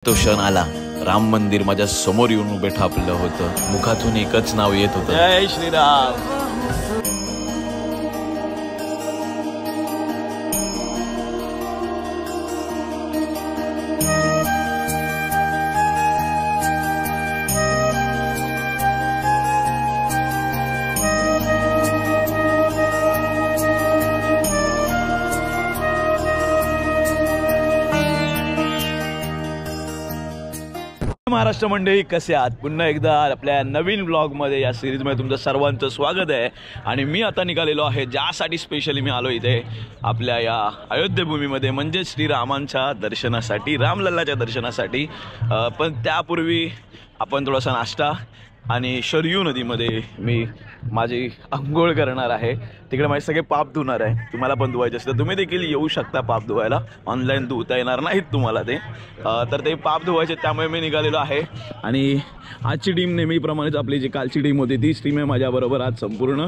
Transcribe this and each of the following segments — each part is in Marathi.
तो क्षण आला, राम मंदिर माझ्या समोर येऊन उभे ठापलं होतं. मुखातून एकच नाव येत होतं, जय श्रीराम. महाराष्ट्र मंडळी कसे आहात? पुन्हा एकदा आपल्या नवीन ब्लॉगमध्ये या सिरीजमध्ये तुमचं सर्वांचं स्वागत आहे. आणि मी आता निघालेलो आहे ज्यासाठी स्पेशली मी आलो इथे आपल्या या अयोध्येभूमीमध्ये, म्हणजे श्रीरामांच्या दर्शनासाठी, रामलल्लाच्या दर्शनासाठी. पण त्यापूर्वी आपण थोडासा नाश्ता आणि शरयू नदीमध्ये मी माझी अंघोळ करणार आहे. तिकडे माझे सगळे पाप धुणार आहे. तुम्हाला पण धुवायचे असतं, तुम्ही देखील येऊ शकता पाप धुवायला. ऑनलाईन धुता येणार नाहीत तुम्हाला ते, तर ते पाप धुवायचे, त्यामुळे मी निघालेलो आहे. आणि आजची टीम नेहमीप्रमाणेच आपली जी कालची टीम होती तीच टीम आहे माझ्याबरोबर आज संपूर्ण.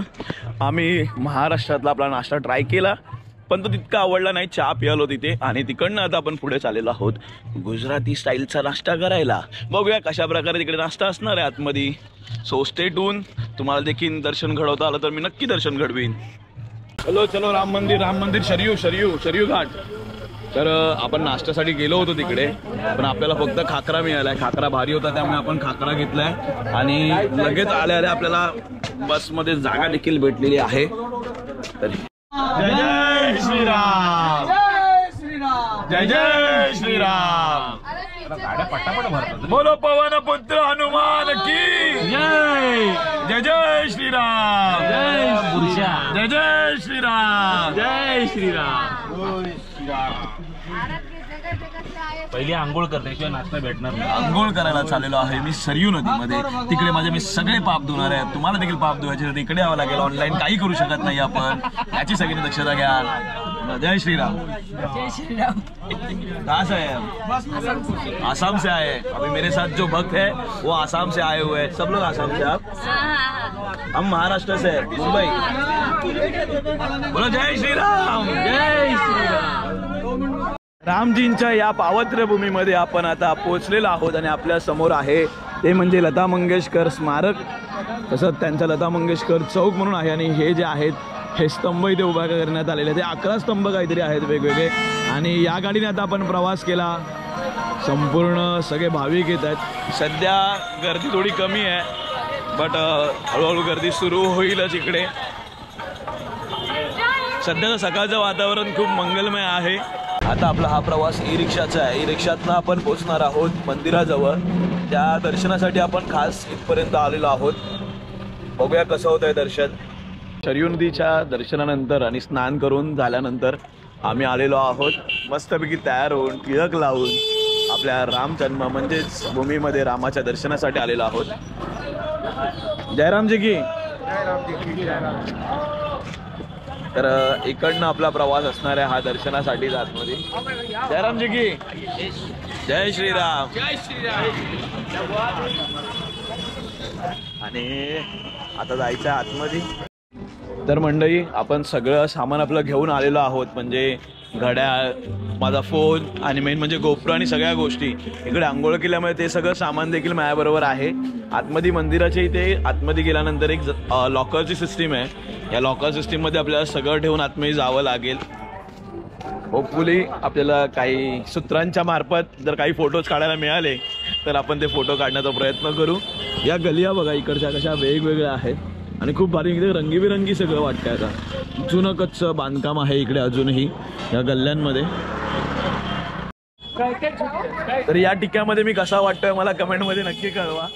आम्ही महाराष्ट्रातला आपला नाश्ता ट्राय केला, पण तो तितका आवडला नाही. चहा पियालो तिथे, आणि तिकडनं आता आपण पुढे चाललेलो आहोत गुजराती स्टाईलचा नाश्ता करायला. बघूया कशा प्रकारे तिकडे नाश्ता असणार आहे आतमध्ये. So stay tune. तुम्हाला देखील दर्शन घडवता आलं तर मी नक्की दर्शन घडवीन. चलो चलो, राम मंदिर शरयू घाट. तर आपण नाश्त्यासाठी गेलो होतो तिकडे, पण आपल्याला फक्त खाकरा मिळालाय. खाकरा भारी होता, त्यामुळे आपण खाकरा घेतलाय. आणि लगेच आल्या आल्या आपल्याला बसमध्ये जागा देखील भेटलेली आहे. तर जय श्रीराम, जय श्रीराम, जय जय श्रीराम. बोलो पवन पुत्र हनुमान की जय. जय जय श्रीराम, जय पुरुषा, जय जय श्रीराम, जय श्रीराम. पहिली आंघोळ करण्याशिवाय नाश्ता भेटणार नाही. आंघोळ करायला चाललेलो आहे मी सरयू नदीमध्ये. तिकडे माझे मी सगळे पाप धुणार आहे. तुम्हाला देखील पाप धुवायचे तर इकडे यावं लागेल. ऑनलाईन काही करू शकत नाही आपण, याची सगळ्यांनी दक्षता घ्या. जय श्रीराम. जय श्रीराम. कहाँ से है? आसाम से आए. अभी मेरे साथ जो भक्त है वो आसाम से आए हुए हैं. सब लोग आसाम से. आप? हम महाराष्ट्र से, मुंबई. बोलो जय श्रीराम, जय श्रीराम. रामजींच्या या पावित्र्य भूमीमध्ये आपण आता पोहोचलेलो आहोत. आणि आपल्या समोर आहे ते म्हणजे लता मंगेशकर स्मारक. तसंच त्यांचा लता मंगेशकर चौक म्हणून आहे. आणि हे जे आहेत हे स्तंभ इथे उभा करण्यात आलेले, ते 11 स्तंभ काहीतरी आहेत वेगवेगळे. आणि या गाडीने आता आपण प्रवास केला. संपूर्ण सगळे भाविक येत आहेत. सध्या गर्दी थोडी कमी आहे, बट हळूहळू गर्दी सुरू होईलच इकडे. सध्याचं सकाळचं वातावरण खूप मंगलमय आहे. आता आपला हा प्रवास ई रिक्षाचा आहे. ई रिक्षातनं आपण पोहोचणार आहोत मंदिराजवळ. त्या दर्शनासाठी आपण खास इथपर्यंत आलेलो आहोत. बघूया कसं होतं आहे दर्शन. शरयू नदीच्या दर्शनानंतर आणि स्नान करून झाल्यानंतर आम्ही आलेलो आहोत मस्तपैकी तयार होऊन, टिळक लावून आपल्या राम जन्म म्हणजेच भूमीमध्ये रामाच्या दर्शनासाठी आलेलो आहोत. जयरामजी की. तर इकडनं आपला प्रवास असणार आहे हा दर्शनासाठी आतमध्ये. जयरामजी की. जय श्रीराम, जय श्रीराम. आणि आता जायचं आहे आतमध्ये. तर मंडळी, आपण सगळं सामान आपलं घेऊन आलेलो आहोत, म्हणजे घड्याळ, माझा फोन आणि मेन म्हणजे गोप्रो आणि सगळ्या गोष्टी. इकडे आंघोळ केल्यामुळे ते सगळं सामान देखील माझ्याबरोबर आहे. आतमध्ये मंदिराच्या इथे आतमध्ये गेल्यानंतर एक लॉकरची सिस्टीम आहे. या लॉकर सिस्टीममध्ये आपल्याला सगळं ठेवून आतमध्ये जावं लागेल. होपफुली आपल्याला काही सूत्रांच्या मार्फत जर काही फोटोज काढायला मिळाले तर आपण ते फोटो काढण्याचा प्रयत्न करू. या गलिया बघा इकडच्या कशा वेगवेगळ्या आहेत आणि खूप भारी इकडे रंगीबिरंगी सगळं वाटतंय. आता जुनं कच्चं बांधकाम आहे इकडे अजूनही या गल्ल्यांमध्ये. तर या टिक्यामध्ये मी कसा वाटतोय मला कमेंटमध्ये नक्की कळवा.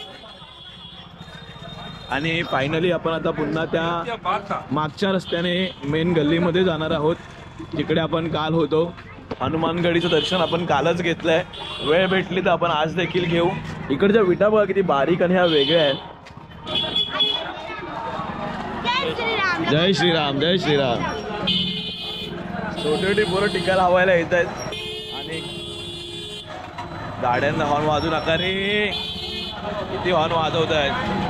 आणि फायनली आपण आता पुन्हा त्या मागच्या रस्त्याने मेन गल्लीमध्ये जाणार आहोत जिकडे आपण काल होतो. हनुमानगडीचं दर्शन आपण कालच घेतलंय. वेळ भेटली तर आपण आज देखील घेऊ. इकडच्या विटा बघा किती बारीक आणि ह्या वेगळ्या आहेत. जय श्रीराम, जय श्रीराम. छोटी छोटी पोरं टिकायला हवायला येत आहेत आणि गाड्यांना हॉर्न वाजू नका रे. किती हॉर्न वाजवत आहेत.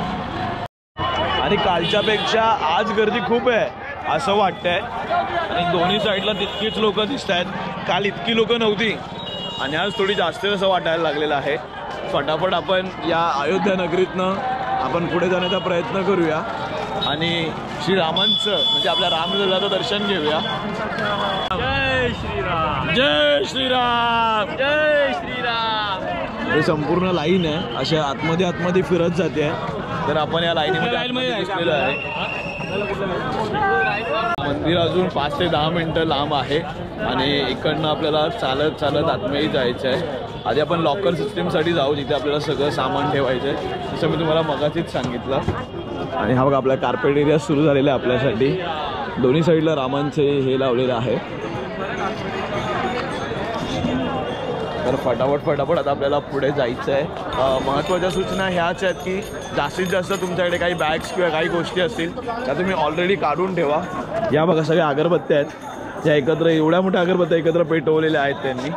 आणि कालच्यापेक्षा आज गर्दी खूप आहे असं वाटतंय. आणि दोन्ही साईडला तितकीच लोक दिसत आहेत. काल इतकी लोक नव्हती. आणि आज थोडी जास्त असं वाटायला लागलेलं आहे. फटाफट आपण या अयोध्या नगरीतनं आपण पुढे जाण्याचा प्रयत्न करूया आणि श्रीरामांचं म्हणजे आपल्या रामलल्लाचं दर्शन घेऊया. जय श्रीराम, जय श्रीराम, जय श्रीराम. हे संपूर्ण लाईन आहे अशा आतमध्ये फिरत जाते. तर आपण या लाईनीमध्ये दिसलेलं आहे. मंदिर अजून 5 ते 10 मिनिटं लांब आहे आणि इकडनं आपल्याला चालत आतमध्ये जायचं आहे. आधी आपण लॉकर सिस्टीमसाठी जाऊ जिथे आपल्याला सगळं सामान ठेवायचं आहे जसं मी तुम्हाला मगाशीच सांगितलं. आणि हा बघा आपला कार्पेट एरिया सुरू झालेला आहे आपल्यासाठी. दोन्ही साईडला रामांचे हे लावलेलं आहे. तर फटाफट आता आपल्याला पुढे जायचं आहे. महत्त्वाच्या सूचना ह्याच आहेत की जास्तीत जास्त तुमच्याकडे काही बॅग्स किंवा काही गोष्टी असतील त्या तुम्ही ऑलरेडी काढून ठेवा. या बघा सगळ्या अगरबत्त्या आहेत ज्या एकत्र एवढ्या मोठ्या अगरबत्त्या एकत्र पेटवलेल्या आहेत त्यांनी.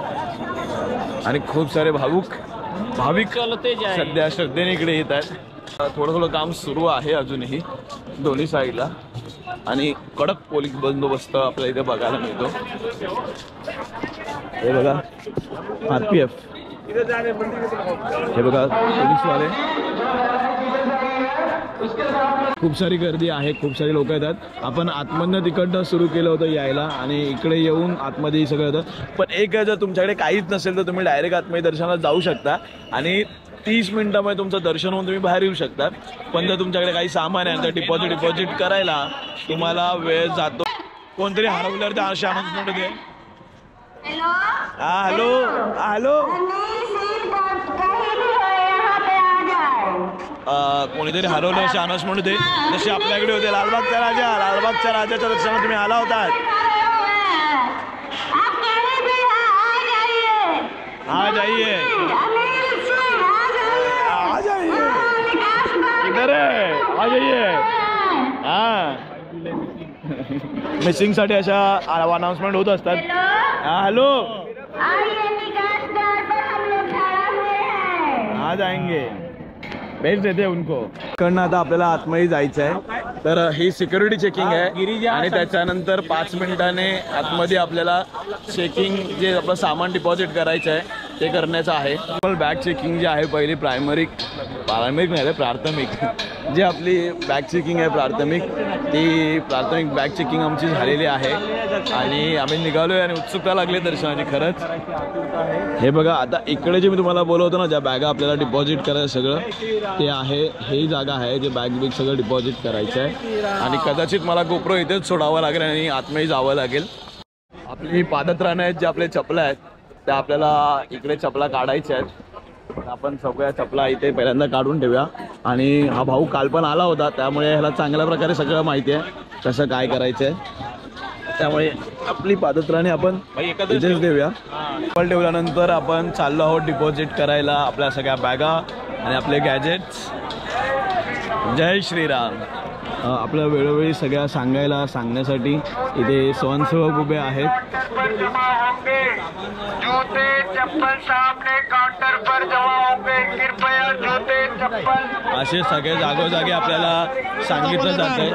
आणि खूप सारे भाविक सध्या श्रद्धेने इकडे येत आहेत. थोडं काम सुरू आहे अजूनही दोन्ही साईडला आणि कडक पोलीस बंदोबस्त आपल्याला इथे बघायला मिळतो. हे बघा RPF, हे बघा पोलीसवाले. खूप सारी गर्दी आहे, खूप सारे लोक येतात. आपण आतमधनं तिकडनं सुरू केलं होतं यायला आणि इकडे येऊन आतमध्ये सगळं होतं. पण एक जर तुमच्याकडे काहीच नसेल तर तुम्ही डायरेक्ट आतमध्ये दर्शनाला जाऊ शकता आणि 30 मिनिटांमध्ये तुमचं दर्शन होऊन तुम्ही बाहेर येऊ शकता. पण जर तुमच्याकडे काही सामान आहे तर डिपॉझिट करायला तुम्हाला वेळ जातो. कोणतरी हरवल्यावर त्या अशा अनाउन्समेंट होते. हॅलो कोणीतरी हरवलं अशी अनाउन्समेंट होते जसे आपल्याकडे होते लालबागचा राजाच्या दर्शनाला तुम्ही आला होतात. आ जाइए इधर है, आ जाइए. हां मिसिंग साठी अशा अनाउन्समेंट होत असतात. हॅलो आ जाएंगे, भेज देते उनको. कडनं आता आपल्याला आतमध्ये जायचं आहे. तर ही सिक्युरिटी चेकिंग आहे आणि त्याच्यानंतर 5 मिनिटाने आतमध्ये आपल्याला चेकिंग जे आपलं सामान डिपॉझिट करायचं आहे ते करण्याचं आहे. बॅग चेकिंग जी आहे पहिली प्राथमिक नाही प्राथमिक जी आपली बॅग चेकिंग आहे प्राथमिक बॅग चेकिंग आमची झालेली आहे आणि आम्ही निघालोय आणि उत्सुकता लागली दर्शनाची खरंच. हे बघा आता इकडे जे मी तुम्हाला बोलवतो ना ज्या बॅगा आपल्याला डिपॉझिट करायचं सगळं ते आहे. ही जागा आहे जे बॅग सगळं डिपॉझिट करायचं आहे आणि कदाचित मला गोप्रो इथेच सोडावं लागेल आणि आतमध्ये जावं लागेल. आपली पादत्राणं आहेत जे आपले चपला आहेत त्या आपल्याला इकडे चपला काढायच्या आहेत. आपण सगळ्या चपला इथे पहिल्यांदा काढून ठेवूया. आणि हा भाऊ काल पण आला होता त्यामुळे ह्याला चांगल्या प्रकारे सगळं माहिती आहे कसं काय करायचं आहे. त्यामुळे आपली पादत्राणे आपण इथेच देऊया. चप्पल ठेवल्यानंतर आपण चाललो आहोत डिपॉझिट करायला आपल्या सगळ्या बॅगा आणि आपले गॅजेट्स. जय श्रीराम. आपल्या वेळोवेळी सगळ्या सांगण्यासाठी इथे स्वयंसेवक उभे आहेत. जूते चप्पल सामने काउंटर पर जमा होंगे, कृपया जूते चप्पल. असे सगळे जागोजागी आपल्याला सांगितलं जातंय.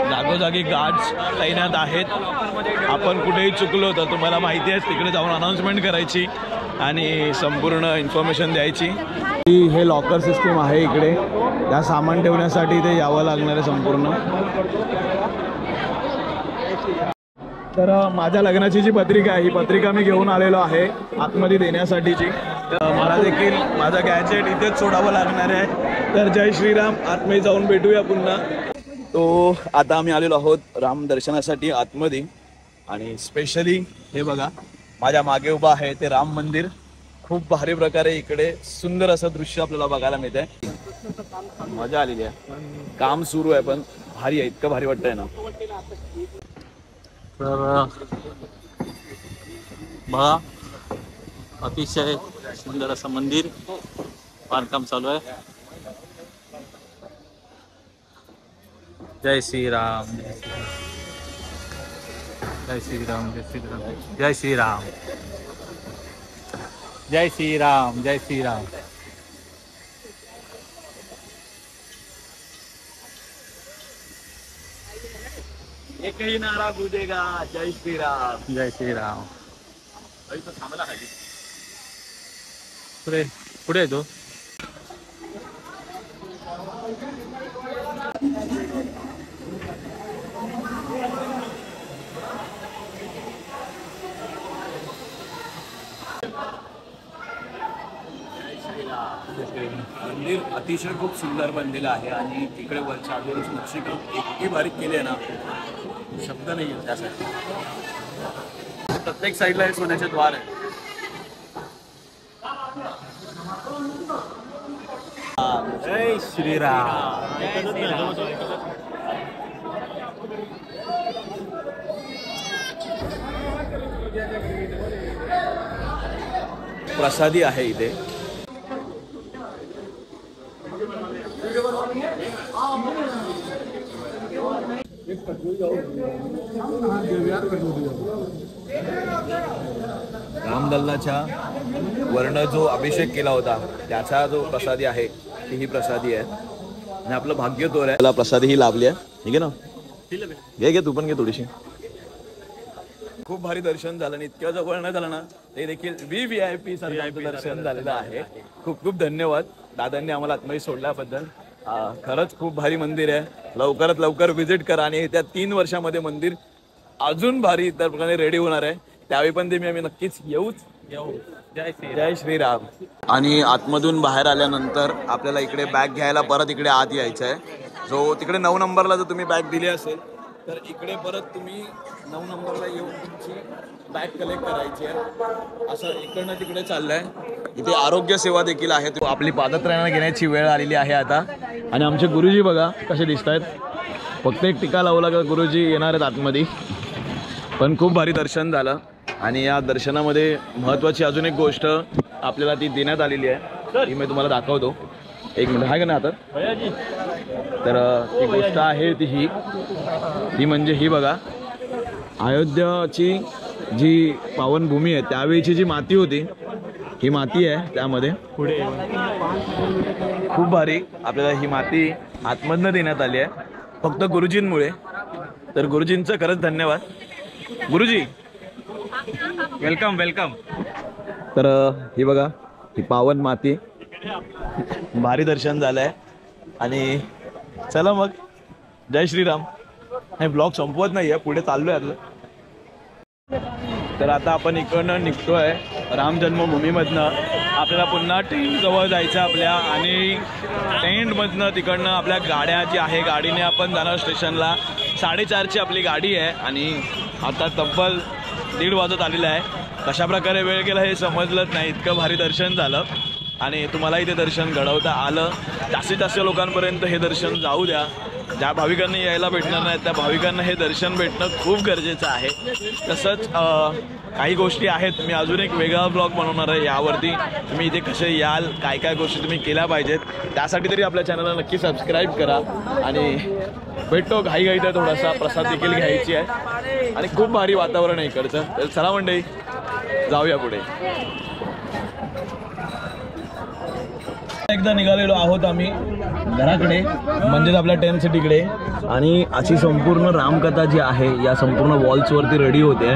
जागोजागी गार्ड्स तैनात आहेत. आपण कुठेही चुकलो तर तुम्हाला माहिती आहे तिकडे जाऊन अनाउन्समेंट करायची आणि संपूर्ण इन्फॉर्मेशन द्यायची. हे लॉकर सिस्टीम आहे इकडे. त्या सामान ठेवण्यासाठी इथे यावं लागणार आहे संपूर्ण. तर माझ्या लग्नाची जी पत्रिका आहे ही पत्रिका मी घेऊन आलेलो आहे आतमध्ये देण्यासाठीची. मला देखील माझं गॅजेट इथेच सोडावं लागणार आहे. तर जय श्रीराम. आतमध्ये जाऊन भेटूया पुन्हा. तो आता आम्ही आलेलो आहोत राम दर्शनासाठी आतमध्ये आणि स्पेशली हे बघा माझ्या मागे उभा आहे ते राम मंदिर. खूप भारी प्रकारे इकडे सुंदर असं दृश्य आपल्याला बघायला मिळत आहे. मजा आलेली आहे. काम सुरू आहे पण भारी आहे. इतकं भारी वाटतंय ना. तर बघा अतिशय सुंदर असं मंदिर बांधकाम चालू आहे. जय श्रीराम, जय श्रीराम, जय श्रीराम, जय श्रीराम, जय श्रीराम, जय श्रीराम. एक ही नारा गूंजेगा जय श्रीराम, जय श्रीराम. पुढे पुढे आहे तो. मंदिर अतिशय खूप सुंदर बनलेलं आहे आणि तिकडे वरच्या आजूबाजूची नक्षीकाम इतकी बारीक केली आहे ना, शब्द नाही आहे त्यासाठी. प्रत्येक साईडला हे सोन्याचे द्वार आहे. जय श्रीराम. प्रसादी आहे इथे. रामलल्लाच्या वर्ण जो अभिषेक केला होता त्याचा जो प्रसादी आहे ती ही प्रसादी आहे आणि आपलं भाग्य तोर आहे. त्याला प्रसादी ही लाभली आहे. ठीक आहे ना, घे तू पण घे थोडीशी. खूप भारी दर्शन झालं आणि इतक्या जवळ न झालं ना ते देखील VIP सारखं दर्शन झालेलं आहे. खूप खूप धन्यवाद दादांनी आम्हाला आतमध्ये सोडल्याबद्दल. खरंच खूप भारी मंदिर आहे. लवकरात लवकर व्हिजिट करा आणि येत्या 3 वर्षामध्ये मंदिर अजून भारी इतर प्रकारे रेडी होणार आहे. त्यावेळी पण ते आम्ही नक्कीच येऊ. जय श्रीराम. आणि आतमधून बाहेर आल्यानंतर आपल्याला इकडे बॅग घ्यायला परत इकडे आत यायचं आहे. जो तिकडे 9 नंबरला जर तुम्ही बॅग दिली असेल तर इकडे परत तुम्ही 9 नंबरला येऊन तुमची बॅग कलेक्ट करायची आहे. असं इकडनं तिकडे चाललंय. इथे आरोग्य सेवा देखील आहे. आपली पादत्राणा घेण्याची वेळ आलेली आहे आता. आणि आमचे गुरुजी बघा कसे दिसत आहेत. फक्त एक टीका लावला का गुरुजी येणार आहेत आतमध्ये. पण खूप भारी दर्शन झालं आणि या दर्शनामध्ये महत्त्वाची अजून एक गोष्ट आपल्याला ती देण्यात आलेली आहे. ही मी तुम्हाला दाखवतो. एक मिनिट आहे का ना आता. तर ती गोष्ट आहे ती म्हणजे ही बघा, अयोध्याची जी पावनभूमी आहे त्यावेळीची जी माती होती ही माती आहे. त्यामध्ये पुढे खूप भारी आपल्याला ही माती आतमधनं देण्यात आली आहे फक्त गुरुजींमुळे. तर गुरुजींचं खरंच धन्यवाद. गुरुजी वेलकम वेलकम. तर ही बघा ही पावन माती. भारी दर्शन झालंय आणि चला मग जय श्रीराम. हे ब्लॉग संपवत नाहीये, पुढे चाललोय आता. तर आता आपण इकडनं निघतोय राम जन्मभूमीमधनं. आपल्याला पुन्हा टेंट जवळ जायचं आपल्या आणि टेंटमधनं तिकडनं आपल्या गाड्या जी आहे गाडीने आपण जाणार स्टेशनला. 4:30ची आपली गाडी आहे आणि आता तब्बल 1:30 वाजत आलेला आहे. कशा प्रकारे वेळ गेला हे समजलंच नाही. इतकं भारी दर्शन झालं आणि तुम्हालाही ते दर्शन घडवता आलं. जास्तीत जास्त लोकांपर्यंत हे दर्शन जाऊ द्या. ज्या भाविकांना यायला भेटणार नाही त्या भाविकांना हे दर्शन भेटणं खूप गरजेचं आहे. तसंच काही गोष्टी आहेत. मी अजून एक वेगळा ब्लॉग बनवणार आहे यावरती. तुम्ही इथे कसे याल, काय काय गोष्टी तुम्ही केल्या पाहिजेत त्यासाठी तरी आपल्या चॅनलला नक्की सबस्क्राईब करा. आणि भेटतो घाईघाईत थोडासा प्रसाद देखील घ्यायची आहे आणि खूप भारी वातावरण आहे इकडचं. तर चला मंडळी जाऊया पुढे. एकदा निघालेलो आहोत आम्ही घराकडे म्हणजेच आपल्या टेन सिटीकडे. आणि अशी संपूर्ण रामकथा जी आहे या संपूर्ण वॉल्सवरती रेडी होते.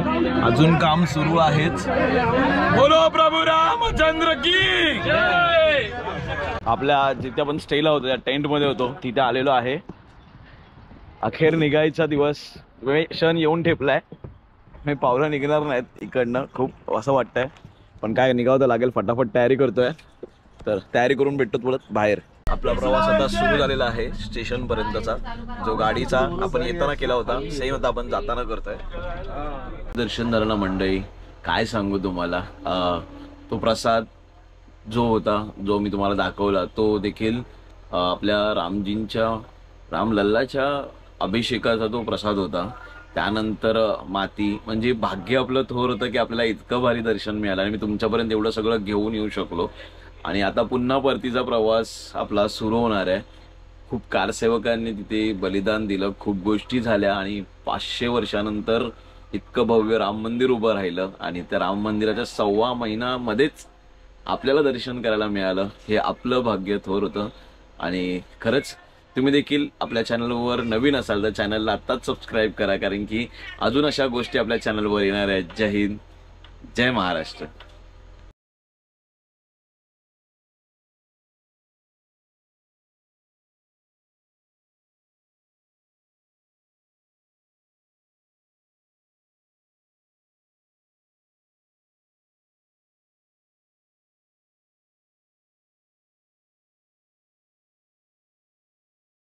अजून काम सुरू आहेच. बोलो प्रभू रामचंद्र की जय. आपल्या जिथे आपण स्टेला होतो त्या टेंटमध्ये होतो तिथे आलेलो आहे. अखेर निघायचा दिवस क्षण येऊन ठेपलाय. मी पावलं निघणार नाहीत इकडनं. खूप असं वाटतंय पण काय निघावं तर लागेल. फटाफट तयारी करतोय. तर तयारी करून भेटतो थोडं बाहेर. आपला प्रवास आता सुरू झालेला आहे स्टेशनपर्यंतचा. जो गाडीचा आपण येताना केला होता सेम आता आपण जाताना करतोय. दर्शन झालं ना मंडळी, काय सांगू तुम्हाला. तो प्रसाद जो होता जो मी तुम्हाला दाखवला तो देखील आपल्या रामलल्लाच्या अभिषेकाचा तो प्रसाद होता. त्यानंतर माती म्हणजे भाग्य आपलं थोर होतं की आपल्याला इतकं भारी दर्शन मिळालं आणि मी तुमच्यापर्यंत एवढं सगळं घेऊन येऊ शकलो. आणि आता पुन्हा परतीचा प्रवास आपला सुरू होणार आहे. खूप कारसेवकांनी तिथे बलिदान दिलं, खूप गोष्टी झाल्या आणि 500 वर्षानंतर इतकं भव्य राम मंदिर उभं राहिलं आणि त्या राम मंदिराच्या 1.25 महिन्यामध्येच आपल्याला दर्शन करायला मिळालं. हे आपलं भाग्य थोर होतं. आणि खरंच तुम्ही देखील आपल्या चॅनलवर नवीन असाल तर चॅनलला आत्ताच सबस्क्राईब करा, कारण की अजून अशा गोष्टी आपल्या चॅनलवर येणार आहेत. जय हिंद, जय महाराष्ट्र.